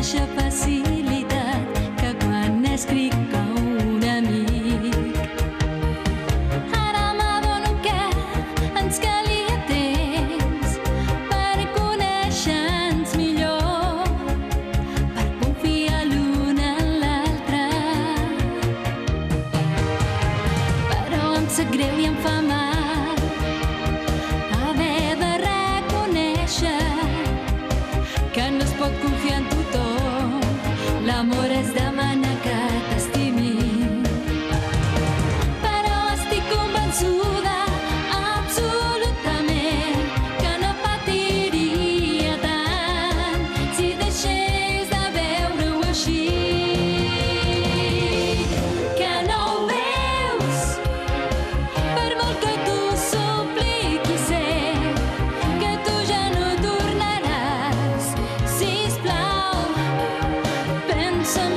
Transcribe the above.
mateixa facilitat que quan escric a un amic. Ara m'adono que ens calia temps per conèixer-nos millor, per confiar l'un en l'altre. Però em sap greu i em fa mal haver de reconèixer que no es pot confiar en tothom. L'amor es demana que t'estimi. Però estic convençuda absolutament que no patiria tant si deixés de veure-ho així. Que no ho veus, per molt que tu supliquis, sé que tu ja no tornaràs. Sisplau, pensa en